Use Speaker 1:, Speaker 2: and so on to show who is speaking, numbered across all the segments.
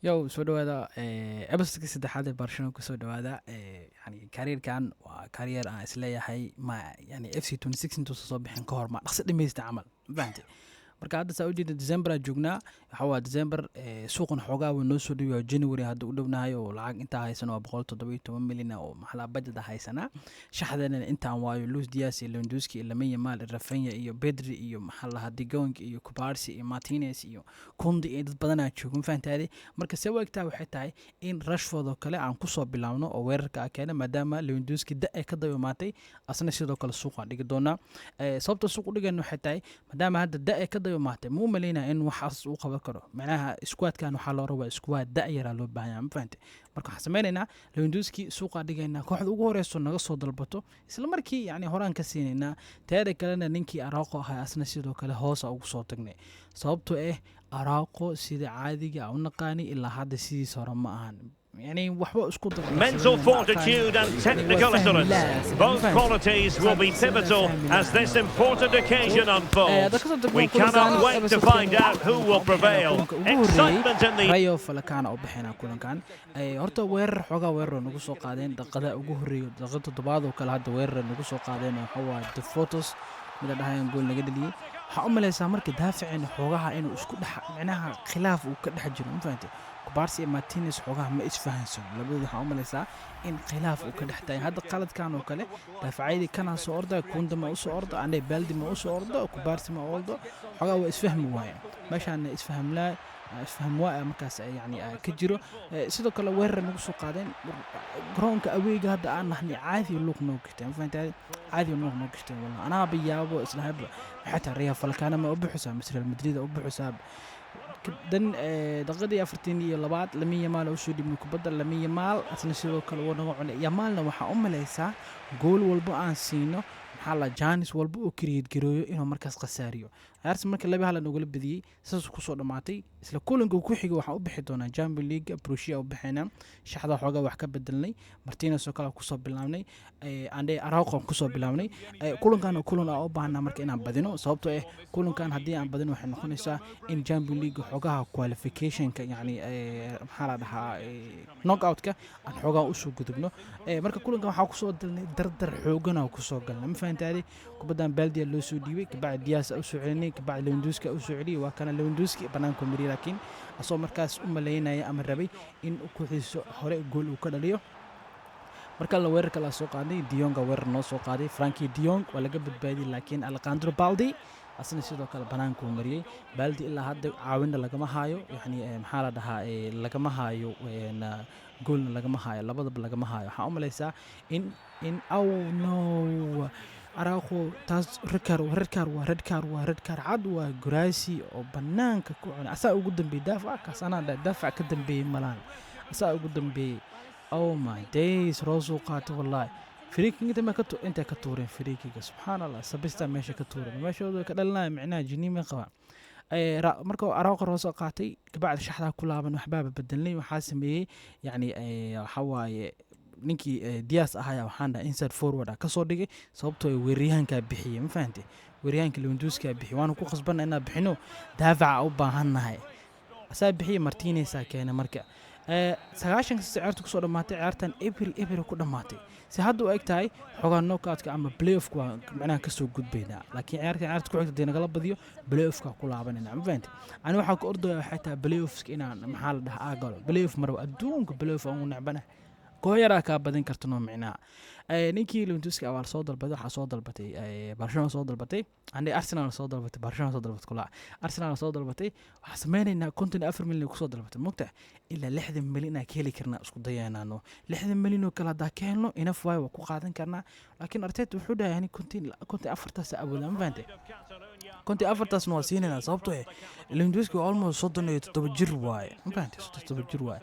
Speaker 1: yow soo dhawaada ebisotka saddexaad ee barcelona kusoo dhawaada yani kariirkan waa kariyer aan isleeyahay ma yani f c 26 intuusa soo bixin ka hor ma dhaqso dhamaysta camal ma fahantay marka hadda saa ujeeda december aa joognaa waxa waa december suuqan xoogaa wuu noo soo dhawiya january hadda u dhownahay oo lacag intaa haysana waa 117 milyan oo maxalaa budget haysanaa shaxdana intaan waayo Luis Diaz iyo Lewandowski iyo Lamine Yamal Rafinha iyo Pedri iyo maxalaa De Jong iyo Kubarsi iyo Martinez iyo Koundé iyo dad badan ayaa jooga ma fahantaade marka se wagtaa waxay tahay in Rashford oo kale aan ku soo bilaawno oo weerarka keena maadaama Lewandowski da ay ka dayumaatay asna sidoo kale suuqa dhigi doona sababta suuq u dhigayno waxay tahay maadaama hadda da ay ka maate muu maleynaa in waxaas uu qaban karo macnaha squadkan waxaa loo rabaa squad da yara loo baahan ma fahantay marka waxaan sameynaynaa Lewandowski suuqa dhigaynaa kooxda ugu horeyso naga soo dalbato isla markii yani horaan ka siinaynaa teeda kalena ninkii Araujo ahaa asna sidoo kale hoos ugu soo tagnay sababtoo Araujo sida caadiga u naqaani ilaa hadda sidiisa hore ma ahan يعني
Speaker 2: mental fortitude and technical excellence. Both qualities will be pivotal as this important occasion unfolds. We cannot wait to find out who will prevail. Excitement in the
Speaker 1: Rayo Falcao oo bixina kulankan horta weerar xogaa weerar nagu soo qaadeen daqiiqada ugu horeeyo daqiiqada toddobaad oo kale hadda weerar nagu soo qaadeen waxa waa the photos mid dhahayn gool naga dhaliyay waxa u maleysaa marka daaficeen xoogaha inuu isku dhex macnaha khilaaf uu ka dhex jiro ma fahantay Kubarsi iyo Martinez xoogaha ma isfahansan labadooda waxa u maleysaa in khilaaf uu ka dhex tahay hadda qaladkan oo kale daafacaydi kana soo orda Koundé ma u soo orda ande Baldi ma u soo orda Kubarsi ma orda xoogaa waa isfahmi waayeen meeshaan isfaham waa markaas yani ka jiro sidoo kale weerar nagu soo qaadeen garoonka aweega hadda aan nahnay caadi luuq noo gashteen ma fahantaay caadi luuq noo gashteen wallahi anaa biyaabo islaahaba xataa Real Falcao ma u buuxsaa Real Madrid u buuxsaa dan daqiiqadii 42 Lamine Yamal oo soo dhibnay kubadda Lamine Yamal asna sidoo kale uu naga cunay Yamalna waxa u maleysaa gool walba aan siino maxaa la Janis walba oo create gareeyo inuu markaas qasaariyo Arsenal markii laba hal nagu badiyay saas ku soo dhamaatay isla kulanka ku xiga waxa u bixi doona Champions League Borussia u bixina shaxda xooga wax ka bedelnay Martinez oo kale ku soo bilaabnay ande Araujo ku soo bilaabnay kulankan kulan oo baahna marka inaan badino sababtoo kulankan hadii aan badino waxay noqonaysaa in Champions League xoogaha qualification-ka yani maxaa la dhahaa knockout-ka aan xoogaa u soo gudubno marka kulankan waxa ku soo dalnay dardar xoogan oo ku soo galnay ma fahantaade kubadan Baldi loo soo dhiibay kabacdi Diaz u soo celinay kabacdi Lewandowski u soo celiyay waa kana Lewandowski banaanka mariyay laakiin asoo markaas u maleynaya ama rabay in uu ku xiiso hore gool uu ka dhaliyo marka la weerarka la soo qaaday De Jong weerar noo soo qaaday Frankie De Jong waa laga badbaadiyay laakiin Alejandro Baldi asna sidoo kale banaanka uu mariyay Baldi ilaa hadda caawinna lagama haayo yani maxaa la dhahaa lagama haayo goolna lagama haayo labadaba lagama haayo waxa u maleysaa in no Araujo taas red card cad waa Guraasi oo banaanka ku cunay asaa ugu dambeeyay daafac kaasana daafac ka dambeeyay malaan asaa ugu dambeeyay oh my days Rosso qaatay wallahi فريقي انت كتورين فريقي سبحان الله سبستا ماشي كتورين ماشي ka dhalnaa macnaha jinima qaba marka Araujo Rosso qaatay kabacdi shaxda ku laaban waxbaaba bedelnay waxa sameeyay yani waxa waaye ninkii Diaz ahaa waxaan inside forward ka soo dhigay sababtoo weeraryahanka bixiyay ma fahantay weeraryahanka Lewandowski bixiyay waan ku qasbanay inaan bixino daafaca u baahanahay asaa bixiyay Martinez keena marka 9 ciyaarta ku soo dhamaatay ciyaartan April ku dhamaatay si hadda u egtahay xogaa knockout-ka ama play-off-ka macnaha ka soo gudbayna laakiin ciyaarta ku xigta nagala badiyo play-off-ka ku laabanayna ma fahantay ani waxa ku ordaya xataa play-off-ka inaan maxaa la dhahaa galo play-off maro adduunka play-off aan u nacbana kooyara ka badan kartano macnaha ninkii Lewandowski awaal soo dalbaday waxa soo dalbatay Barcelona soo dalbatay ande Arsenal soo dalbatay Barcelona soo dalbatay kula Arsenal soo dalbatay waxa sameeynayna 54 milyan ku soo dalbatay mugta ila 60 milyan ka heli karna isku dayaanaano 60 milyan oo kala daakeenno ina way ku qaadan karna laakiin Arteta wuxuu dhahay yani kunti afartaas awooda ma fahanteen kunti afartaas noo siinayna sababtoo Lewandowski almost 37 jir waaye ma fahanteen 37 jir waaye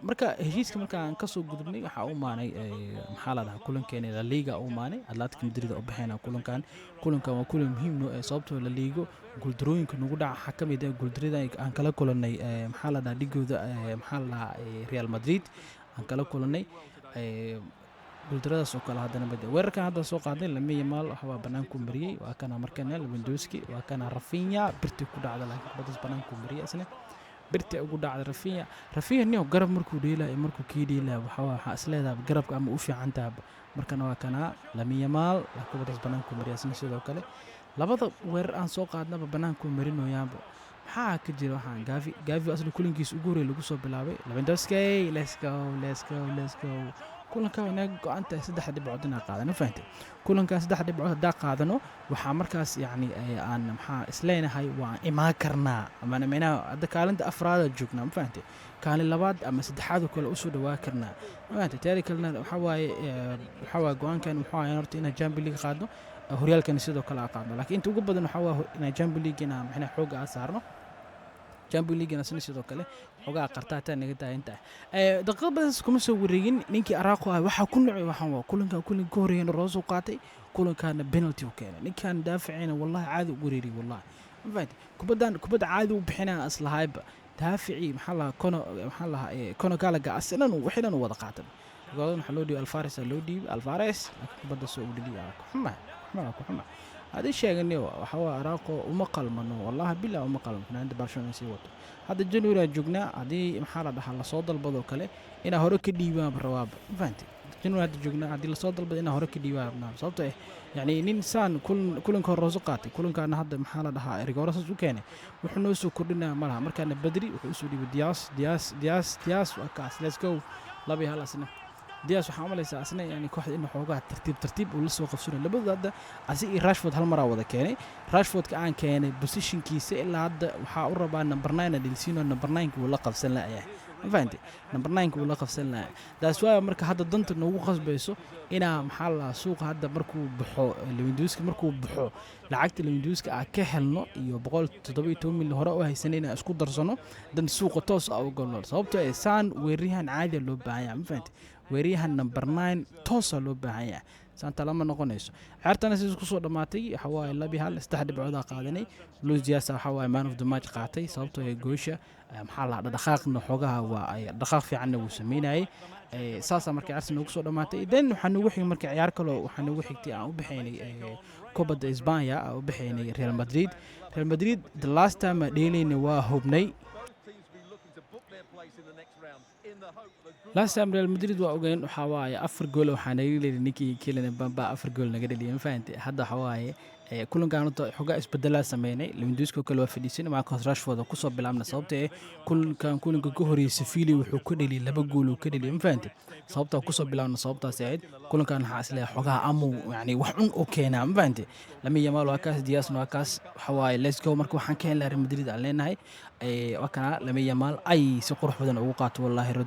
Speaker 1: marka heshiiska markaan ka soo gudubnay waxa uu maanay maxaa la dhahaa kulankeena La Liga uu maanay Atletico Madrid oo bixina kulankan waa kulan muhiim ah sababtoo La Liga guuldarooyinka nagu dhaca xakamid ah guuldarada aan kala kulanay maxaa la dhahaa dhigooda maxaa la dhahaa Real Madrid aan kala kulanay guuldaradaas oo kale hadana bada weerarkan hadda soo qaaday Lamine Yamal waxa banaanku mariyay waa kana markana Lewandowski waa kana Rafinha birti ku dhacda laakiin badas banaanku mariyay asna birta ugu dhacday Rafinha niyo garab markuu dheelay markuu kiidheelay waxa isleedahay garabka ama u fiican tahay markana waa kana Lamine Yamal la kubadaas banaanku mariyay sidoo kale labada weerar aan soo qaadnaba banaanku marinoyaanba maxaa ka jira waxaan Gavi aslu kulankiisa ugu horeeyay lagu soo bilaabay Lewandowski let's go kulanka wanaag go'aanta 3 dhibcood inaan qaadano fahamtay kulanka 3 dhibcood hadaa qaadano waxa markaas yani aan maxaa isleenahay waa imaan karnaa ama meena hadda kaalinta afraad joogna ma fahamtay kaalin labaad ama saddexaad kale u soo dhawaa karnaa fahamtay taariikhna waxa waaye go'aankan waxa waaye horta inaan Champions League qaadno horyaalkan sidoo kale qaadno laakiin inta ugu badan waxa waa inaan Champions League maxna xoog saarno Champions League nasna sidoo kale xogaa qartaata naga daayinta daqiiqad badan kuma soo wareegin ninkii Araqo waxa ku nacay waxaan waa kulanka ku horeeyay Rooso qaatay kulankaana penalty u keenay ninkan daaficina wallahi caadi u wareeri wallahi fayd kubada caadi u bixinaa aslahayba daafici maxaa la kono galaga aslan waxaan wada qaatan go'aan waxa loo dhiibay Alvarez kubada soo u dhigay xuma هذا الشيء إنه وحوا أراقو ومقلمنه والله بالله ومقلمنه عند برشلونة سيوته هذا الجنورة جوجنا هذه محارة ده على صوت البضو كله إنه هرك الديوان بالرواب فهمت الجنورة هذا جوجنا هذه الصوت البضو إنه هرك الديوان نعم صوته يعني إنسان كلن كان رزقاتي كلن كان هذا محارة ده رجورس وكانه وحنوسو كلنا مالها مركنا بدري وحنوسو دياس وأكاس let's go لبي هلا سنة دياس وحامل أساسنا يعني كواحد إنه حوجات ترتيب ولسه وقفسونه لبعض هذا عزيز راشفورد هالمرة وذا كاني راشفورد كان بوزيشن كيسة إلا هذا وحاقرب عن نمبر 9 ديلسينو نمبر 9 ولقب سنة يعني فهمتي نمبر 9 ولقب سنة ده سواء مركز هذا ضنت إنه وقص بيسو إنا محل سوق هذا مركو بحو لويندوسكي مركو بحو لعقت لويندوسكي أكهلنا يبغى تطبيقهم من الهراء وهي سنين أسكو درسنا دن سوق توس أو قلنا صوبته إنسان وريهن عادي لو بعيا فهمتي weeriyahan number 9 toosa loo baahan yahay saanta lama noqonayso ciyaartana sidoo ku soo dhamaatay xawaay labi hal 3 dhibcood qaadanay Luis Diaz xawaay man of the match qaatay sababtoo ay goosha maxaa la dhaqaaqna xogaha waa ay dhaqaaq fiican uu sameeyay saasa markii Arsenal ku soo dhamaatay idan waxaan ugu xigay markii ciyaar kale waxaan ugu xigtay aan u bixinay Copa de España aan u bixinay Real Madrid the last time dheelayna waa hubnay last time Real Madrid waa ogeyn waxa waaye 4 gool waxaan ay leeyahay ninkii Kylian Mbappe 4 gool naga dhaliyay fahanti hadda waxa waaye kulankan xogaa isbedela sameynay Lewandowski kale waa fadhiisin Marcus Rashford ku soo bilaabna sababtoo kulanka ku horeeyay Sevilla wuxuu ku dhaliyay 2 gool oo ka dhaliyay fahanti sababta ku soo bilaabna sababtaas ahayd kulankan waxa isla xogaa amu yani wax un oo keenaa fahanti Lamine Yamal waa kaas Diaz waa kaas waxa waaye let's go marka waxaan ka helay Real Madrid aan leenahay وكان لما يمال أي سقور حدنا وقعت والله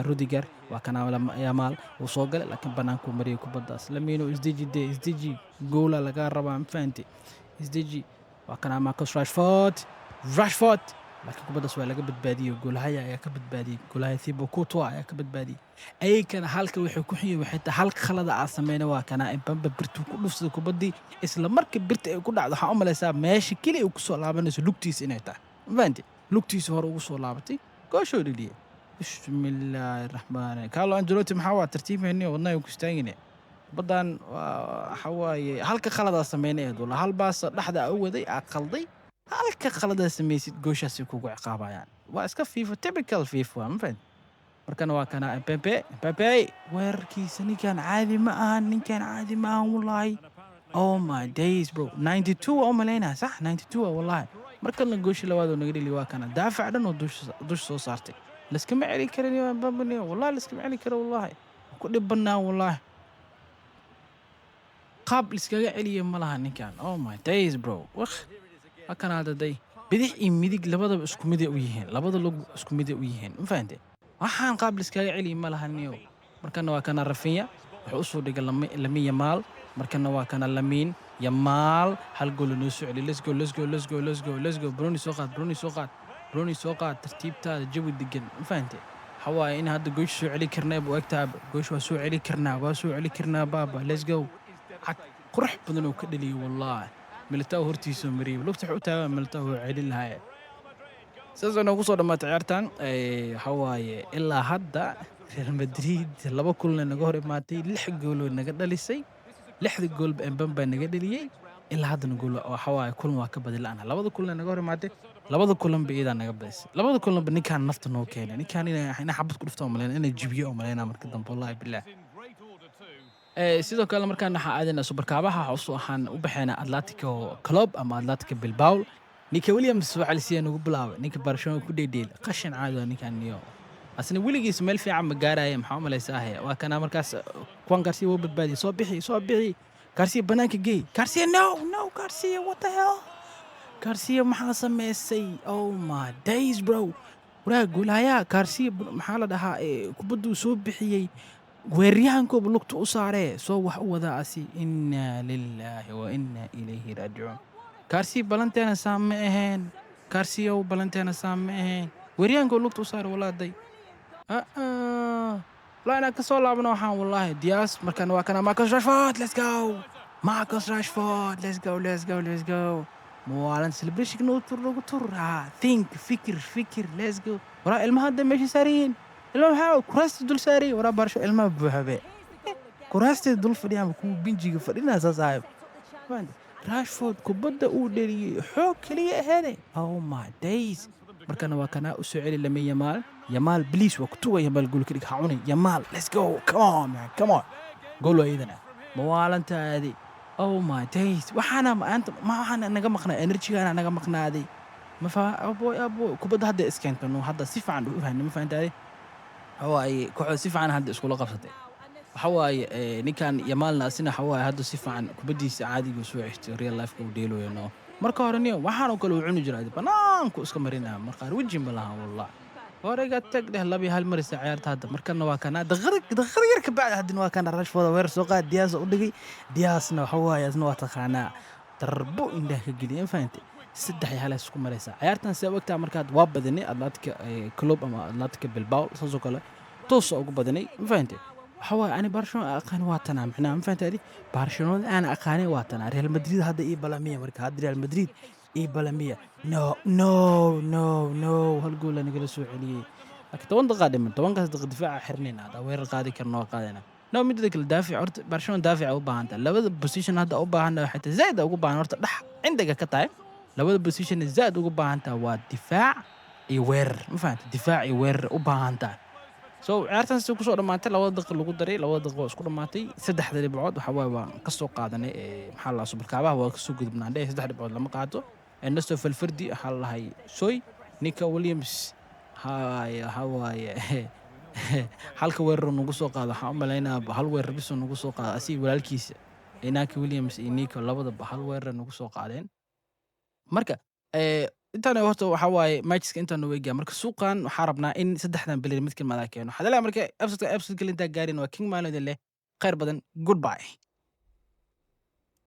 Speaker 1: روديجر وكان لما يمال وصوغل لكن بنانكو مريكو بداس لمينو إسديجي جولا لقى ربع فانتي إسديجي وكان ماركوس راشفورد لكن كبداس ولا كبد بادي وقول هيا يا كبد بادي قول هيا ثيبو كوتوا يا كبد بادي أي كان حالك وحكوحي وحتى حالك خلد عاصمين وكان إمبامبا برتو كل نفس كبدي إسلام مركب برت كل عاد حامل حساب ماشي كلي وكسر لعبنا لوكتيس إنها فانتي لوكتيس هو وصل لعبتي كوشو دي بسم الله الرحمن الرحيم كارلو أنجلوتي محاوى ترتيب هني والله وكستاينه بدان حواي هالك خلدا سمينه ولا هل باس دحدا اودي اقلدي هالك خلدا سميسيد غوشاسي كوغو عقابا يعني وا اسكا فيفا تيبيكال فيفا ما فهمت markan waa kana Mbappe weerkiisani kan caadi ma ahan ninkan caadi ma ahan wallahi oh my days bro 92 oo maleyna sax 92 wallahi markan la gooshi labaad oo naga dhili waa kana daafac dhan oo dush soo saartay laskama celi karin Mbappe wallahi laskama celi karo wallahi ku dhibana wallahi qaab iskaga celiyo malaha ninkan oh my days bro wax akana hada day bidix iyo midig labadaba isku mid u yihiin labada lug isku mid u yihiin ma fahanteen waxaan qaab iskaga celiyo malaha niyo markana waa kana Rafinha wuxuu u soo dhigay Lamine Yamal markana waa kana Lamine Yamal hal gool noo soo celi let's go Bruni soo qaad tartiibtaada jawi degan ma fahanteen حواي إن هذا جوش سو علي كرنا بوقتها جوش وسو علي كرنا بابا let's go قرح بدنو كدلي والله ملتاو هرتي سمري لو تحوتها ملتاو عدل هاي سيزون وصل ما تعرتان حواي إلا هذا ريال مدريد لبا كلنا نجور ماتي لح جولو نقدليسي لح جول بامبامبا نقدليي إلا هذا نقول حواي كل ما كبد الآن لبا كلنا نجور ماتي labada kulan ba iyada naga badisay labada kulan ba ninkaan nafta noo keenay ninkaan ina xabad ku dhufto maleen ina jibiyo oo maleena marka dambe wallahi billah sidoo kale markaan waxa aadayna superkaabaha waxu ahaan u baxeena Atletico Club ama Atletico Bilbao ninka Williams waxa la siiyay ugu bilaabay ninka Barcelona ku dheedeel qashin caadi ah ninkaan niyo asna wiligiis meel fiican ma gaaraya maxaa u malaysaa waa kana markaas kuwan Garcia uu badbaadi soo bixi Garcia banaanka geey Garcia no Garcia what the hell Garcia maxaa sameysay oh my days bro waraa gulaya Garcia maxaa la dhahaa kubaddu soo bixiyay weeryahankooba lugta u saaree soo wax u wada asi inna lillahi wa inna ilayhi raaji'uun Garcia balanteena saame ahayn Garcia balanteena saame ahayn weeryahankoo lugta u saaree walaaday لا أنا كسول لعبنا وحان والله دياس مركان واكنا ماركوس راشفورد let's go ماركوس راشفورد let's go موالن سليبريشن نوتر think فكر let's go ورا المهدى ماشي سارين المهم كراست دول ساري ورا برشو المهم بوحبه كراست دول فديان كو بنجي فدينا صاحب راشفورد كبدا او دري حو كليه هذا او ماي دايز مركان واكنا اسوعلي لمي يمال بليز وقتوا يمال قول كده حاوني يمال let's go come on قولوا إيدنا موالنت هذه oh my days وحنا أنت ما حنا نجمعنا energy أنا نجمعنا هذه ما فا أبو كبد هذا إسكان كانوا هذا صفة عنده فهمني ما فهمت هذه هو أي كحول صفة عن هذا إسكول قفصته وحواي نكان يمال ناسنا حواي هذا صفة عن كبدي عادي بسوي ريال لايف كوديلو ينو مركا هرنيو وحنا كلوا عنو جرادي بنانكو إسكمرينا مركا وجه بلها والله ورقة تقله لبي هالمرسى عيارت هذا مركنا واكنا دغرق يركب بعد هذا واكنا راشفورد وير سوقا دياس ودقي دياسنا حوايا زنوا تخانا تربو إنده كجلين فهمت سدحي هلا سكو مرسى عيارتنا سوى وقتها مركات واب بدني أتلتيك كلوب أما أتلتيك بالباو سوزوكلا توصل أقو بدني فهمت حوايا أنا برشلونة أقاني واتنا معنا فهمت هذه برشلونة أنا أقاني واتنا ريال مدريد هذا إيه بلامية مركا هذا ريال مدريد إيه بلامية no هالقول أنا جالس عليه لكن توان قادم توان قاعد دفاع حرنينا هذا وين قاعد كرنا قادنا لو مد ذاك الدافع عرت برشلونة دافع أو بهانتا لو هذا البوزيشن هذا أو بهانتا حتى زائد أو بهانتا عرت لح عندك كتايم لو هذا البوزيشن الزائد أو بهانتا والدفاع يوير ما فهمت دفاع يوير أو بهانتا عرفت سوق صور ما أنت لو دق اللي قدري لو دق واسكول ما تي سدح ذي بعض وحوا كسوق قادنا محل الله سوبر كعبة هو كسوق قدمنا ده سدح بعض لما قعدوا الناس في الفردي حال هاي سوي نيكا ويليامز هاي هواي حالك وير نقصو قاعد حاملينا بحال وير بس نقصو قاعد أسي ولالكيس إناك ويليامز إنيكا لابد بحال وير نقصو قاعدين مركا intaan horta waxa waaye matchka intaan weegaa marka suuqan waxa rabnaa in saddexdan bilir mid ka mid ah keeno hadalaa marka episode galinta gaarin waa king maalin leh khayr badan goodbye